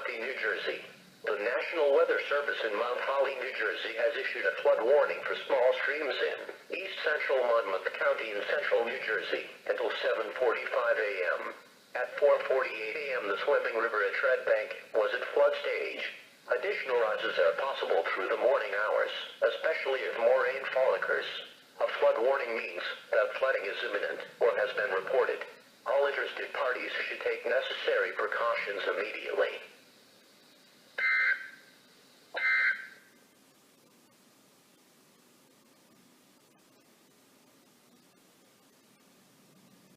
County, New Jersey. The National Weather Service in Mount Holly, New Jersey has issued a flood warning for small streams in east central Monmouth County in central New Jersey until 7:45 a.m. At 4:48 a.m. the swimming river at Tread Bank was at flood stage. Additional rises are possible through the morning hours, especially if more rainfall occurs. A flood warning means that flooding is imminent or has been reported. All interested parties should take necessary precautions immediately.